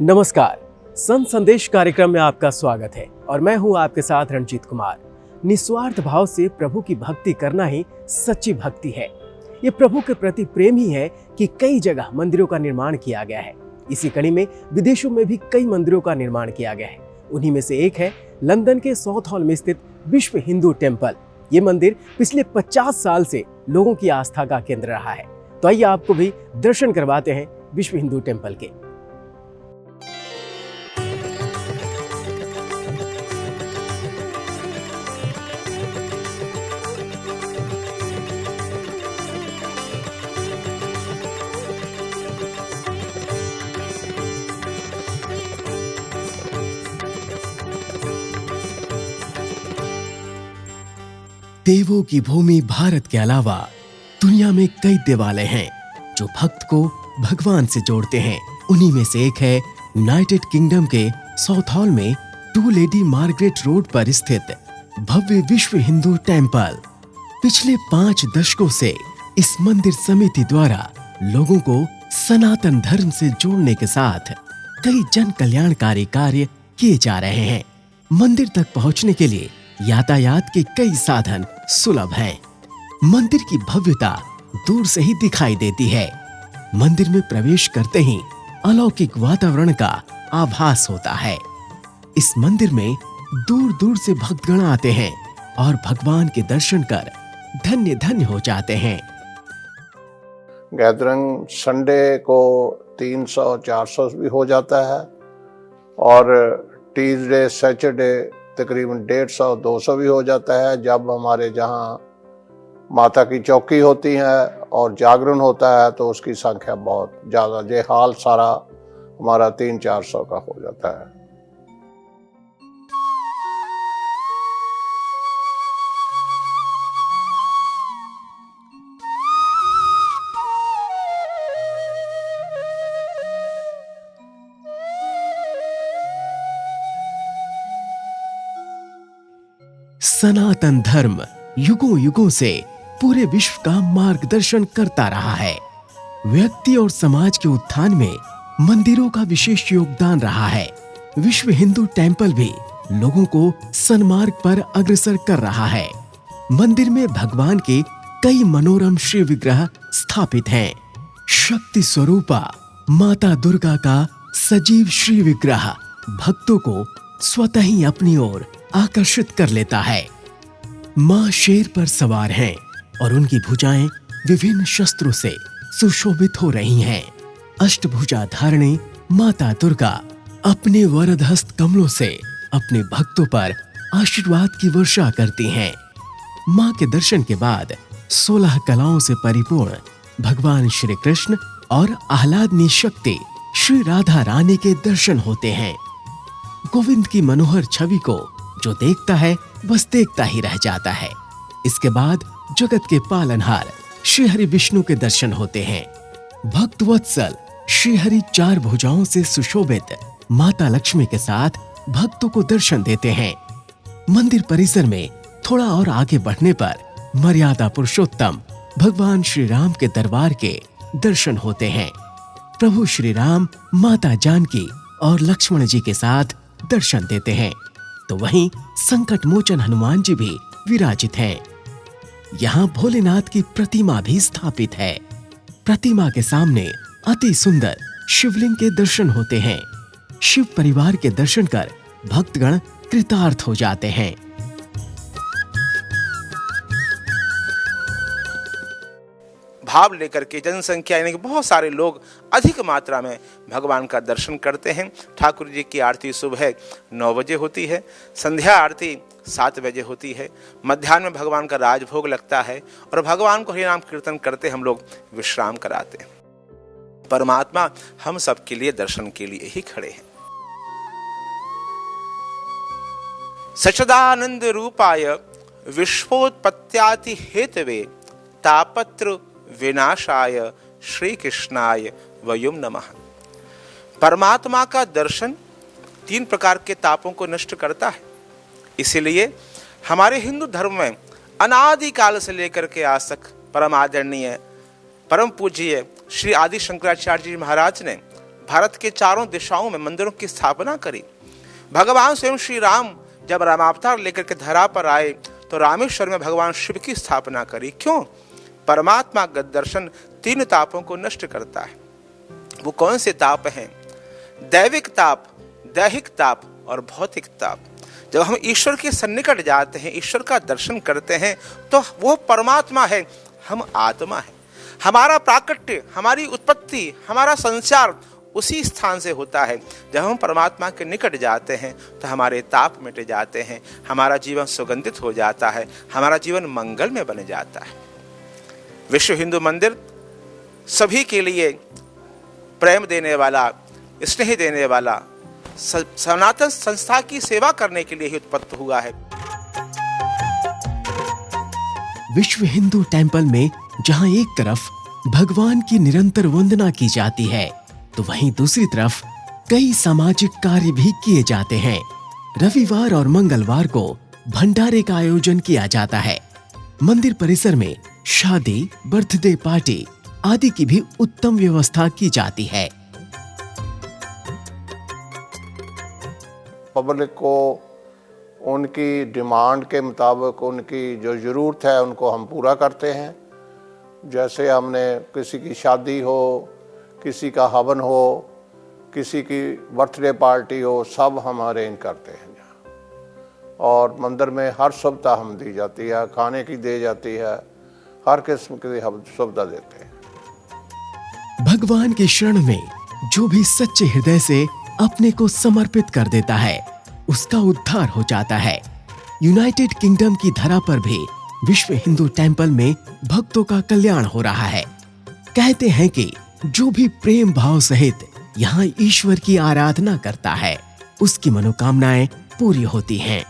नमस्कार। संत संदेश कार्यक्रम में आपका स्वागत है और मैं हूं आपके साथ रणजीत कुमार। निस्वार्थ भाव से प्रभु की भक्ति करना ही सच्ची भक्ति है। ये प्रभु के प्रति प्रेम ही है कि कई जगह मंदिरों का निर्माण किया गया है। इसी कड़ी में विदेशों में भी कई मंदिरों का निर्माण किया गया है। उन्हीं में से एक है लंदन के साउथ हॉल में स्थित विश्व हिंदू टेम्पल। ये मंदिर पिछले 50 साल से लोगों की आस्था का केंद्र रहा है। तो आइए आपको भी दर्शन करवाते हैं विश्व हिंदू टेम्पल के। देवों की भूमि भारत के अलावा दुनिया में कई देवालय हैं जो भक्त को भगवान से जोड़ते हैं। उन्हीं में से एक है यूनाइटेड किंगडम के साउथ हॉल में टू लेडी मार्गरेट रोड पर स्थित भव्य विश्व हिंदू टेम्पल। पिछले 5 दशकों से इस मंदिर समिति द्वारा लोगों को सनातन धर्म से जोड़ने के साथ कई जन कल्याणकारी कार्य किए जा रहे हैं। मंदिर तक पहुंचने के लिए यातायात के कई साधन सुलभ हैं। मंदिर की भव्यता दूर से ही दिखाई देती है। मंदिर में प्रवेश करते ही अलौकिक वातावरण का आभास होता है। इस मंदिर में दूर दूर से भक्तगण आते हैं और भगवान के दर्शन कर धन्य धन्य हो जाते हैं। गैदरिंग संडे को 300-400 भी हो जाता है और ट्यूसडे सैटरडे तकरीबन 150-200 भी हो जाता है। जब हमारे जहाँ माता की चौकी होती है और जागरण होता है तो उसकी संख्या बहुत ज़्यादा, ये हाल सारा हमारा 300-400 का हो जाता है। सनातन धर्म युगों युगों से पूरे विश्व का मार्गदर्शन करता रहा है। व्यक्ति और समाज के उत्थान में मंदिरों का विशेष योगदान रहा है। विश्व हिंदू टेम्पल भी लोगों को सन्मार्ग पर अग्रसर कर रहा है। मंदिर में भगवान के कई मनोरम श्री विग्रह स्थापित हैं। शक्ति स्वरूपा माता दुर्गा का सजीव श्री विग्रह भक्तों को स्वतः ही अपनी ओर आकर्षित कर लेता है। मां शेर पर सवार हैं और उनकी भुजाएं विभिन्न शस्त्रों से सुशोभित हो रही हैं। अष्टभुजा धारिणी माता दुर्गा अपने वरद हस्त कमलों से अपने भक्तों पर आशीर्वाद की वर्षा करती हैं। मां के दर्शन के बाद 16 कलाओं से परिपूर्ण भगवान श्री कृष्ण और आह्लादनी शक्ति श्री राधा रानी के दर्शन होते हैं। गोविंद की मनोहर छवि को जो देखता है बस देखता ही रह जाता है। इसके बाद जगत के पालनहार श्री हरि विष्णु के दर्शन होते हैं। भक्त वत्सल श्री हरि 4 भुजाओं से सुशोभित माता लक्ष्मी के साथ भक्तों को दर्शन देते हैं। मंदिर परिसर में थोड़ा और आगे बढ़ने पर मर्यादा पुरुषोत्तम भगवान श्री राम के दरबार के दर्शन होते हैं। प्रभु श्री राम माता जानकी और लक्ष्मण जी के साथ दर्शन देते हैं। तो वहीं संकट मोचन हनुमान जी भी विराजित हैं। यहाँ भोलेनाथ की प्रतिमा भी स्थापित है। प्रतिमा के सामने अति सुंदर शिवलिंग के दर्शन होते हैं। शिव परिवार के दर्शन कर भक्तगण कृतार्थ हो जाते हैं। भाव लेकर के जनसंख्या यानी कि बहुत सारे लोग अधिक मात्रा में भगवान का दर्शन करते हैं। ठाकुर जी की आरती सुबह 9 बजे होती है, संध्या आरती 7 बजे होती है, मध्याह्न में भगवान का राजभोग लगता है और भगवान को हरिनाम कीर्तन करते हम लोग विश्राम कराते हैं। परमात्मा हम सब के लिए दर्शन के लिए ही खड़े हैं। सच्चिदानंद रूपाय विश्वोत्पत्त्यादि हेतवे तापत्र विनाशाय श्री कृष्णाय वयम नमः। परमात्मा का दर्शन 3 प्रकार के तापों को नष्ट करता है। इसीलिए हमारे हिंदू धर्म में अनादि काल से लेकर के आज तक परम आदरणीय परम पूज्य श्री आदि शंकराचार्य जी महाराज ने भारत के चारों दिशाओं में मंदिरों की स्थापना करी। भगवान स्वयं श्री राम जब रामावतार लेकर के धरा पर आए तो रामेश्वर में भगवान शिव की स्थापना करी। क्यों? परमात्मा का दर्शन 3 तापों को नष्ट करता है। वो कौन से ताप हैं? दैविक ताप, दैहिक ताप और भौतिक ताप। जब हम ईश्वर के सन्निकट जाते हैं, ईश्वर का दर्शन करते हैं, तो वो परमात्मा है, हम आत्मा है। हमारा प्राकट्य, हमारी उत्पत्ति, हमारा संचार उसी स्थान से होता है। जब हम परमात्मा के निकट जाते हैं तो हमारे ताप मिट जाते हैं, हमारा जीवन सुगंधित हो जाता है, हमारा जीवन मंगल में बन जाता है। विश्व हिंदू मंदिर सभी के लिए प्रेम देने वाला, स्नेह देने वाला, सनातन संस्था की सेवा करने के लिए ही उत्पन्न हुआ है। विश्व हिंदू टेंपल में जहां एक तरफ भगवान की निरंतर वंदना की जाती है, तो वहीं दूसरी तरफ कई सामाजिक कार्य भी किए जाते हैं। रविवार और मंगलवार को भंडारे का आयोजन किया जाता है। मंदिर परिसर में शादी, बर्थडे पार्टी आदि की भी उत्तम व्यवस्था की जाती है। पब्लिक को उनकी डिमांड के मुताबिक उनकी जो ज़रूरत है उनको हम पूरा करते हैं। जैसे हमने किसी की शादी हो, किसी का हवन हो, किसी की बर्थडे पार्टी हो, सब हम अरेंज करते हैं यहाँ। और मंदिर में हर सुविधा हम दी जाती है, खाने की दी जाती है, हर किस्म की हम सुविधा देते हैं। भगवान की शरण में जो भी सच्चे हृदय से अपने को समर्पित कर देता है, उसका उद्धार हो जाता है। यूनाइटेड किंगडम की धरा पर भी विश्व हिंदू टेंपल में भक्तों का कल्याण हो रहा है। कहते हैं कि जो भी प्रेम भाव सहित यहाँ ईश्वर की आराधना करता है, उसकी मनोकामनाएं पूरी होती हैं।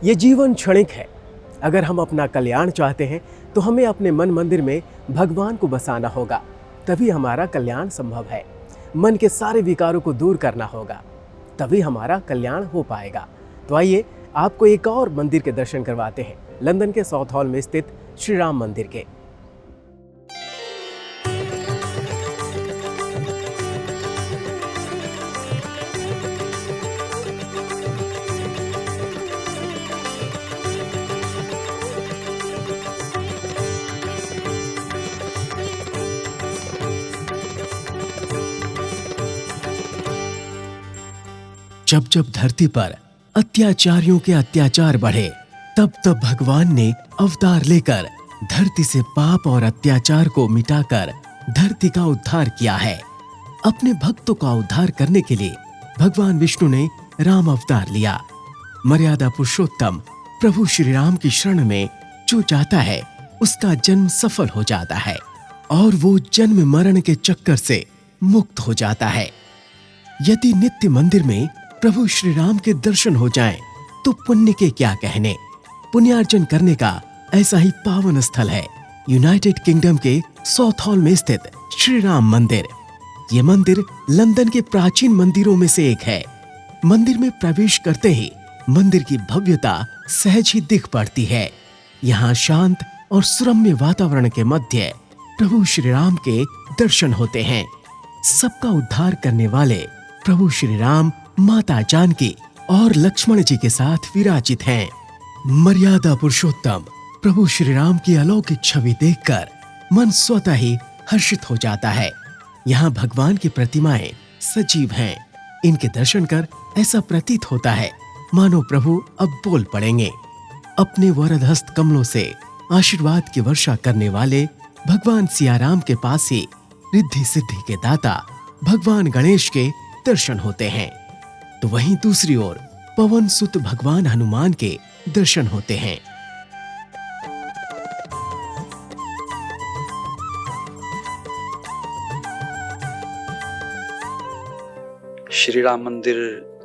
ये जीवन क्षणिक है। अगर हम अपना कल्याण चाहते हैं तो हमें अपने मन मंदिर में भगवान को बसाना होगा, तभी हमारा कल्याण संभव है। मन के सारे विकारों को दूर करना होगा, तभी हमारा कल्याण हो पाएगा। तो आइए आपको एक और मंदिर के दर्शन करवाते हैं, लंदन के साउथ हॉल में स्थित श्री राम मंदिर के। जब जब धरती पर अत्याचारियों के अत्याचार बढ़े, तब तब भगवान ने अवतार लेकर धरती से पाप और अत्याचार को मिटाकर धरती का उद्धार किया है। अपने भक्तों का उद्धार करने के लिए भगवान विष्णु ने राम अवतार लिया। मर्यादा पुरुषोत्तम प्रभु श्री राम की शरण में जो जाता है, उसका जन्म सफल हो जाता है और वो जन्म मरण के चक्कर से मुक्त हो जाता है। यदि नित्य मंदिर में प्रभु श्री राम के दर्शन हो जाएं, तो पुण्य के क्या कहने। पुण्यार्जन करने का ऐसा ही पावन स्थल है यूनाइटेड किंगडम के साउथ हॉल में स्थित श्री राम मंदिर। ये मंदिर लंदन के प्राचीन मंदिरों में से एक है। मंदिर में प्रवेश करते ही मंदिर की भव्यता सहज ही दिख पड़ती है। यहाँ शांत और सुरम्य वातावरण के मध्य प्रभु श्री राम के दर्शन होते हैं। सबका उद्धार करने वाले प्रभु श्री राम माता जानकी और लक्ष्मण जी के साथ विराजित हैं। मर्यादा पुरुषोत्तम प्रभु श्री राम की अलौकिक छवि देखकर मन स्वतः ही हर्षित हो जाता है। यहाँ भगवान की प्रतिमाएं सजीव हैं। इनके दर्शन कर ऐसा प्रतीत होता है मानो प्रभु अब बोल पड़ेंगे। अपने वरद हस्त कमलों से आशीर्वाद की वर्षा करने वाले भगवान सियाराम के पास ही रिद्धि सिद्धि के दाता भगवान गणेश के दर्शन होते हैं। तो वहीं दूसरी ओर पवन सुत भगवान हनुमान के दर्शन होते हैं। श्री राम मंदिर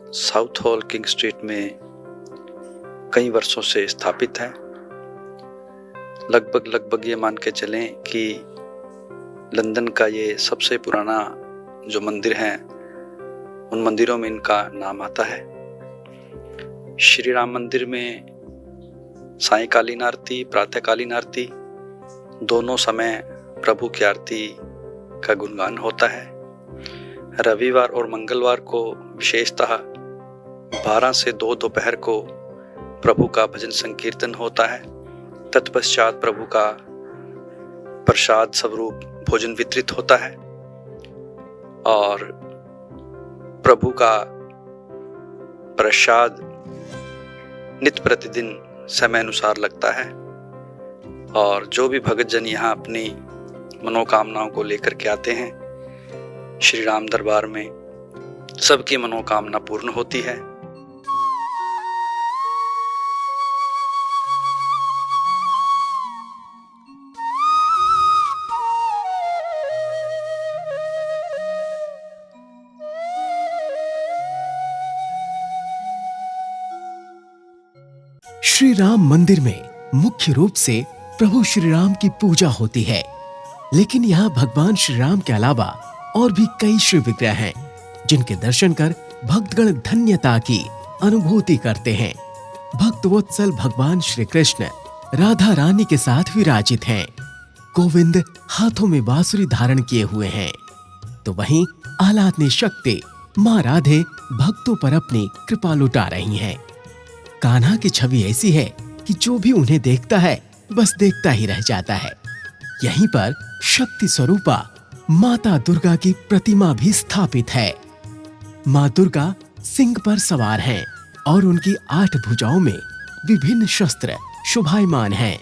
साउथ हॉल किंग स्ट्रीट में कई वर्षों से स्थापित है। लगभग ये मान के चलें कि लंदन का ये सबसे पुराना जो मंदिर है उन मंदिरों में इनका नाम आता है। श्री राम मंदिर में सायंकालीन आरती, प्रातःकालीन आरती दोनों समय प्रभु की आरती का गुणगान होता है। रविवार और मंगलवार को विशेषतः 12 से 2 दोपहर को प्रभु का भजन संकीर्तन होता है। तत्पश्चात प्रभु का प्रसाद स्वरूप भोजन वितरित होता है और प्रभु का प्रसाद नित्य प्रतिदिन समय अनुसार लगता है और जो भी भगत जन यहाँ अपनी मनोकामनाओं को लेकर के आते हैं श्री राम दरबार में सबकी मनोकामना पूर्ण होती है। श्री राम मंदिर में मुख्य रूप से प्रभु श्री राम की पूजा होती है, लेकिन यहाँ भगवान श्री राम के अलावा और भी कई शिव विग्रह हैं, जिनके दर्शन कर भक्तगण धन्यता की अनुभूति करते हैं। भक्त वत्सल भगवान श्री कृष्ण राधा रानी के साथ विराजित हैं। गोविंद हाथों में बांसुरी धारण किए हुए हैं, तो वहीं आह्लादनी शक्ति माँ राधे भक्तों पर अपनी कृपा लुटा रही हैं। कान्हा की छवि ऐसी है कि जो भी उन्हें देखता है बस देखता ही रह जाता है। यहीं पर शक्ति स्वरूपा माता दुर्गा की प्रतिमा भी स्थापित है। माँ दुर्गा सिंह पर सवार हैं और उनकी 8 भुजाओं में विभिन्न शस्त्र शोभायमान हैं।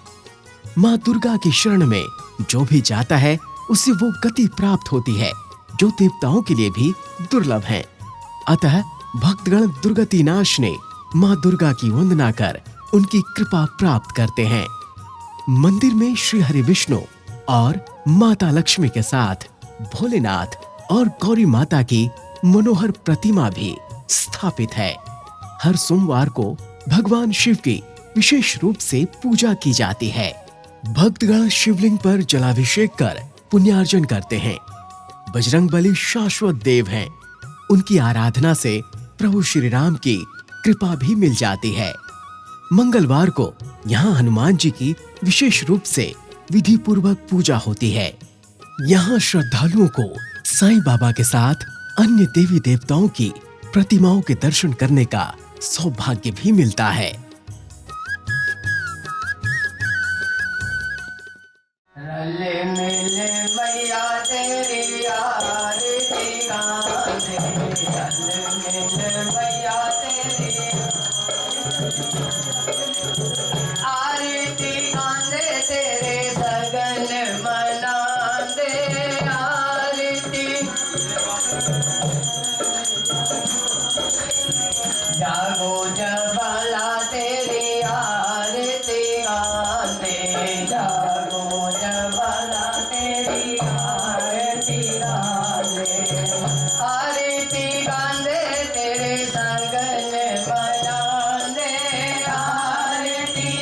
माँ दुर्गा की शरण में जो भी जाता है उसे वो गति प्राप्त होती है जो देवताओं के लिए भी दुर्लभ है। अतः भक्तगण दुर्गति नाशने माँ दुर्गा की वंदना कर उनकी कृपा प्राप्त करते हैं। मंदिर में श्री हरि विष्णु और माता लक्ष्मी के साथ भोलेनाथ और गौरी माता की मनोहर प्रतिमा भी स्थापित है। हर सोमवार को भगवान शिव की विशेष रूप से पूजा की जाती है। भक्तगण शिवलिंग पर जलाभिषेक कर पुण्यार्जन करते हैं। बजरंगबली शाश्वत देव हैं। उनकी आराधना से प्रभु श्री राम की कृपा भी मिल जाती है। मंगलवार को यहाँ हनुमान जी की विशेष रूप से विधि पूर्वक पूजा होती है। यहाँ श्रद्धालुओं को साईं बाबा के साथ अन्य देवी देवताओं की प्रतिमाओं के दर्शन करने का सौभाग्य भी मिलता है। रले मिले मैया तेरी आरती गाने, रले मिले मैया तेरी आरती गाने, तेरे सगन मनांदे आरती। जागो जबाला तेरी आरती गाने, जागो जबाला तेरी आरती गाने, आरती गाने तेरे संगन मनांदे आरती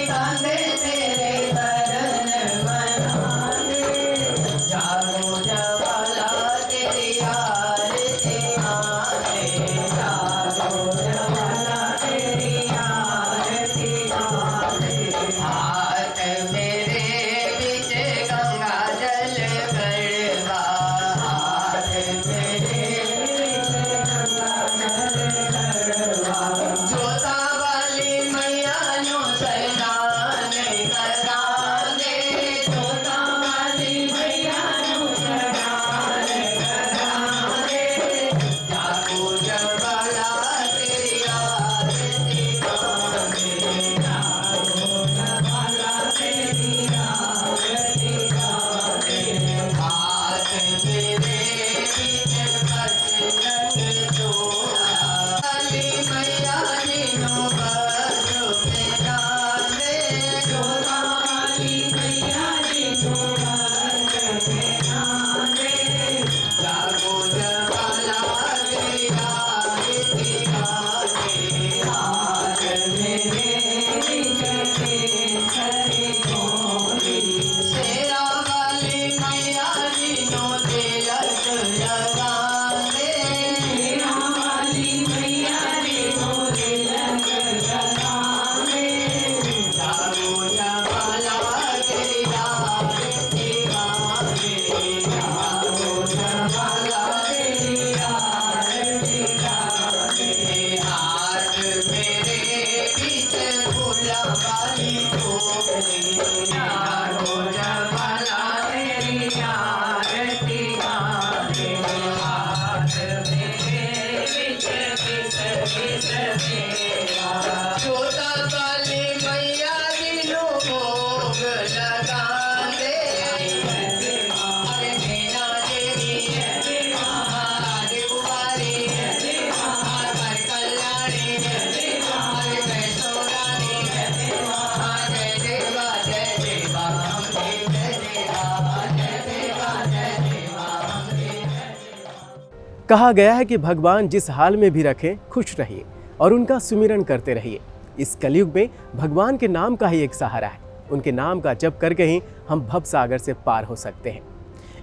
कहा गया है कि भगवान जिस हाल में भी रखें खुश रहिए और उनका सुमिरन करते रहिए। इस कलयुग में भगवान के नाम का ही एक सहारा है। उनके नाम का जप करके ही हम भव सागर से पार हो सकते हैं।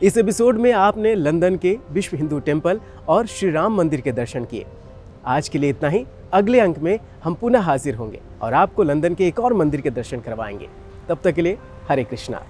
इस एपिसोड में आपने लंदन के विश्व हिंदू टेम्पल और श्री राम मंदिर के दर्शन किए। आज के लिए इतना ही। अगले अंक में हम पुनः हाजिर होंगे और आपको लंदन के एक और मंदिर के दर्शन करवाएंगे। तब तक के लिए हरे कृष्णा।